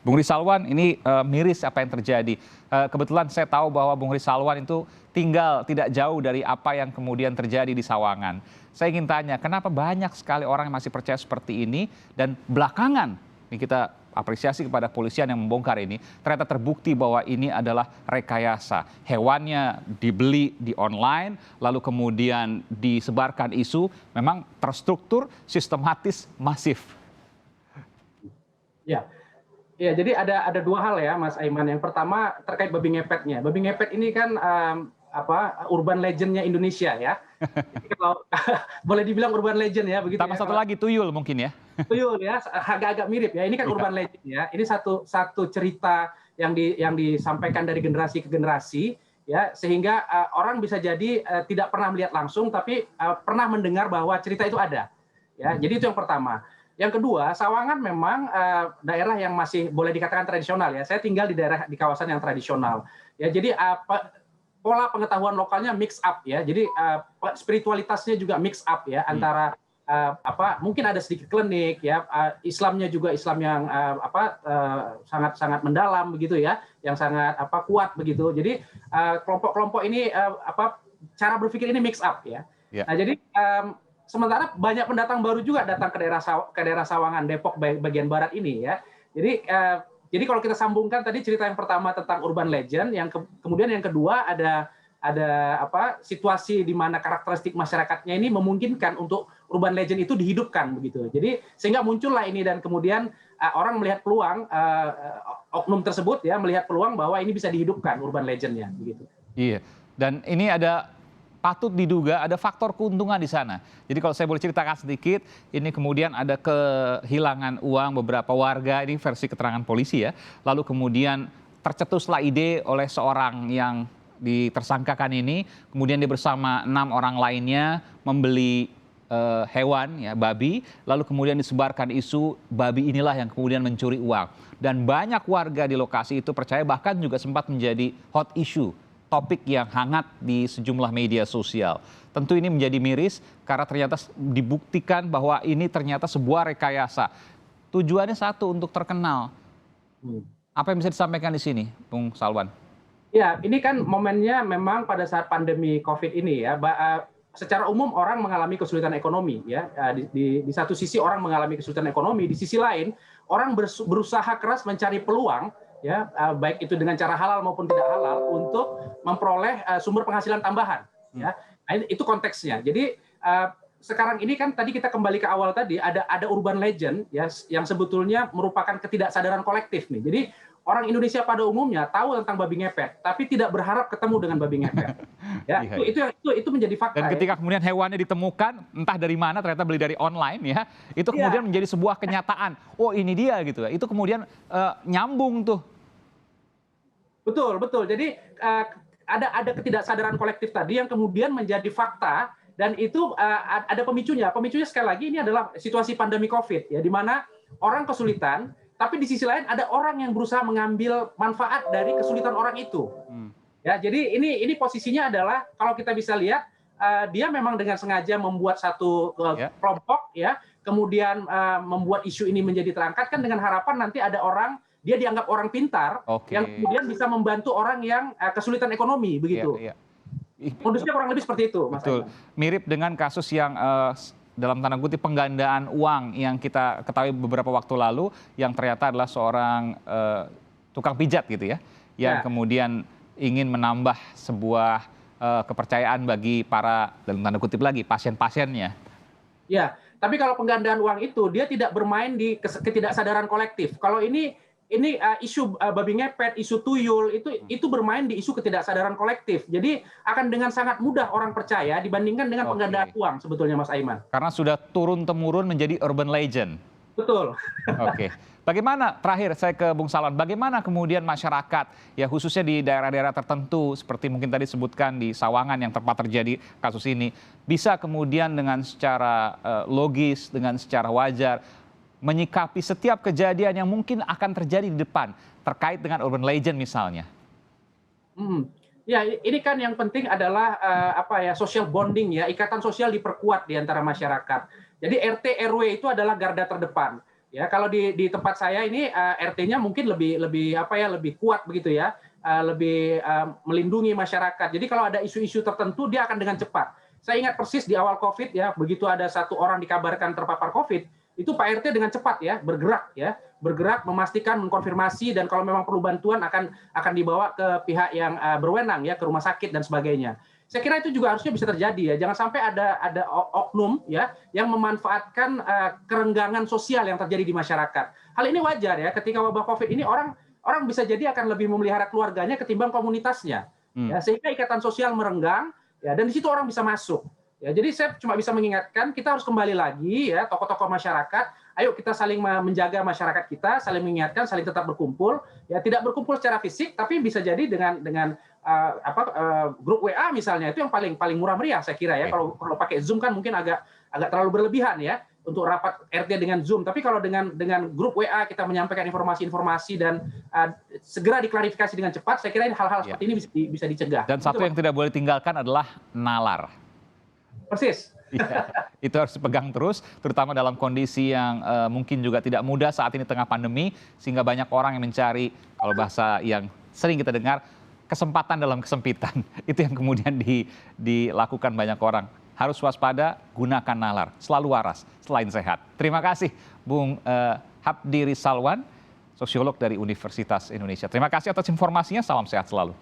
Bung Rizalwan, ini miris apa yang terjadi. Kebetulan saya tahu bahwa Bung Rizalwan itu tinggal tidak jauh dari apa yang kemudian terjadi di Sawangan. Saya ingin tanya, kenapa banyak sekali orang yang masih percaya seperti ini dan belakangan, ini kita apresiasi kepada polisian yang membongkar ini, ternyata terbukti bahwa ini adalah rekayasa. Hewannya dibeli di online, lalu kemudian disebarkan isu, memang terstruktur, sistematis, masif. Ya, ya, jadi ada dua hal ya, Mas Aiman. Yang pertama terkait babi ngepetnya. Babi ngepet ini kan urban legendnya Indonesia ya. Jadi kalau boleh dibilang urban legend ya, begitu. Tambah Ya. satu lagi tuyul mungkin ya. Tuyul ya, agak-agak mirip ya. Ini kan urban legend ya. Ini satu cerita yang disampaikan dari generasi ke generasi ya, sehingga orang bisa jadi tidak pernah melihat langsung, tapi pernah mendengar bahwa cerita itu ada. Ya, jadi itu yang pertama. Yang kedua, Sawangan memang daerah yang masih boleh dikatakan tradisional ya. Saya tinggal di kawasan yang tradisional. Ya, jadi pola pengetahuan lokalnya mix up ya. Jadi spiritualitasnya juga mix up ya, antara mungkin ada sedikit klinik ya. Islamnya juga Islam yang sangat mendalam begitu ya, yang sangat kuat begitu. Jadi kelompok-kelompok ini cara berpikir ini mix up ya. Ya. Nah, jadi sementara banyak pendatang baru juga datang ke daerah Sawangan, Depok bagian barat ini ya. Jadi kalau kita sambungkan tadi cerita yang pertama tentang urban legend, kemudian yang kedua ada situasi di mana karakteristik masyarakatnya ini memungkinkan untuk urban legend itu dihidupkan begitu. Jadi sehingga muncullah ini, dan kemudian orang melihat peluang, oknum tersebut ya melihat peluang bahwa ini bisa dihidupkan urban legendnya begitu. Iya. Dan ini patut diduga ada faktor keuntungan di sana. Jadi kalau saya boleh ceritakan sedikit, ini kemudian ada kehilangan uang beberapa warga, ini versi keterangan polisi ya. Lalu kemudian tercetuslah ide oleh seorang yang ditersangkakan ini, kemudian dia bersama 6 orang lainnya membeli hewan ya, babi, lalu kemudian disebarkan isu babi inilah yang kemudian mencuri uang. Dan banyak warga di lokasi itu percaya, bahkan juga sempat menjadi hot issue, topik yang hangat di sejumlah media sosial. Tentu ini menjadi miris karena ternyata dibuktikan bahwa ini ternyata sebuah rekayasa. Tujuannya satu, untuk terkenal. Apa yang bisa disampaikan di sini, Bung Salwan? Ya, ini kan momennya memang pada saat pandemi COVID ini ya. Secara umum orang mengalami kesulitan ekonomi ya. Di satu sisi orang mengalami kesulitan ekonomi, di sisi lain orang berusaha keras mencari peluang ya, baik itu dengan cara halal maupun tidak halal, untuk memperoleh sumber penghasilan tambahan ya. Nah, itu konteksnya. Jadi sekarang ini kan tadi kita kembali ke awal tadi, ada urban legend ya, yang sebetulnya merupakan ketidaksadaran kolektif nih. Jadi orang Indonesia pada umumnya tahu tentang babi ngepet, tapi tidak berharap ketemu dengan babi ngepet. Ya, itu menjadi fakta. Dan ketika kemudian hewannya ditemukan, entah dari mana, ternyata beli dari online ya, itu kemudian menjadi sebuah kenyataan. Oh, ini dia gitu ya. Itu kemudian nyambung tuh. Betul. Jadi ada ketidaksadaran kolektif tadi yang kemudian menjadi fakta, dan itu ada pemicunya. Pemicunya sekali lagi ini adalah situasi pandemi COVID ya, di mana orang kesulitan. Tapi di sisi lain ada orang yang berusaha mengambil manfaat dari kesulitan orang itu. Ya, jadi ini posisinya adalah, kalau kita bisa lihat, dia memang dengan sengaja membuat satu kelompok ya, kemudian membuat isu ini menjadi terangkat kan dengan harapan nanti ada orang, dia dianggap orang pintar yang kemudian bisa membantu orang yang kesulitan ekonomi begitu. Modusnya kurang lebih seperti itu, Mas. Betul. Mirip dengan kasus yang dalam tanda kutip penggandaan uang yang kita ketahui beberapa waktu lalu, yang ternyata adalah seorang tukang pijat gitu ya, yang kemudian ingin menambah sebuah kepercayaan bagi para, dalam tanda kutip lagi, pasien-pasiennya. Ya, tapi kalau penggandaan uang itu dia tidak bermain di ketidaksadaran kolektif. Kalau ini isu babi ngepet, isu tuyul, itu bermain di isu ketidaksadaran kolektif. Jadi akan dengan sangat mudah orang percaya dibandingkan dengan penggandaan uang sebetulnya, Mas Aiman. Karena sudah turun-temurun menjadi urban legend. Betul. Oke. Bagaimana, terakhir saya ke Bung Salwan, bagaimana kemudian masyarakat ya, khususnya di daerah-daerah tertentu seperti mungkin tadi sebutkan di Sawangan yang tempat terjadi kasus ini, bisa kemudian dengan secara logis, dengan secara wajar menyikapi setiap kejadian yang mungkin akan terjadi di depan terkait dengan urban legend misalnya? Ya, ini kan yang penting adalah social bonding ya, ikatan sosial diperkuat di antara masyarakat. Jadi RT RW itu adalah garda terdepan. Ya, kalau di tempat saya ini RT-nya mungkin lebih kuat begitu ya, lebih melindungi masyarakat. Jadi kalau ada isu-isu tertentu dia akan dengan cepat. Saya ingat persis di awal COVID ya, begitu ada satu orang dikabarkan terpapar COVID, itu Pak RT dengan cepat ya, bergerak memastikan, mengkonfirmasi, dan kalau memang perlu bantuan akan dibawa ke pihak yang berwenang ya, ke rumah sakit dan sebagainya. Saya kira itu juga harusnya bisa terjadi ya. Jangan sampai ada oknum ya yang memanfaatkan kerenggangan sosial yang terjadi di masyarakat. Hal ini wajar ya, ketika wabah Covid ini orang bisa jadi akan lebih memelihara keluarganya ketimbang komunitasnya. Ya, sehingga ikatan sosial merenggang ya, dan di situ orang bisa masuk. Ya, jadi saya cuma bisa mengingatkan kita harus kembali lagi ya, tokoh-tokoh masyarakat, ayo kita saling menjaga masyarakat kita, saling mengingatkan, saling tetap berkumpul, ya tidak berkumpul secara fisik, tapi bisa jadi dengan grup WA misalnya, itu yang paling murah meriah saya kira ya. Kalau pakai Zoom kan mungkin agak terlalu berlebihan ya untuk rapat RT dengan Zoom, tapi kalau dengan grup WA kita menyampaikan informasi-informasi dan segera diklarifikasi dengan cepat, saya kira ini hal-hal seperti ini bisa dicegah. Dan satu yang tidak boleh tinggalkan adalah nalar. Persis. Ya, itu harus dipegang terus, terutama dalam kondisi yang mungkin juga tidak mudah saat ini tengah pandemi, sehingga banyak orang yang mencari, kalau bahasa yang sering kita dengar, kesempatan dalam kesempitan. Itu yang kemudian dilakukan banyak orang. Harus waspada, gunakan nalar, selalu waras, selain sehat. Terima kasih Bung Habdi Rizalwan, sosiolog dari Universitas Indonesia. Terima kasih atas informasinya, salam sehat selalu.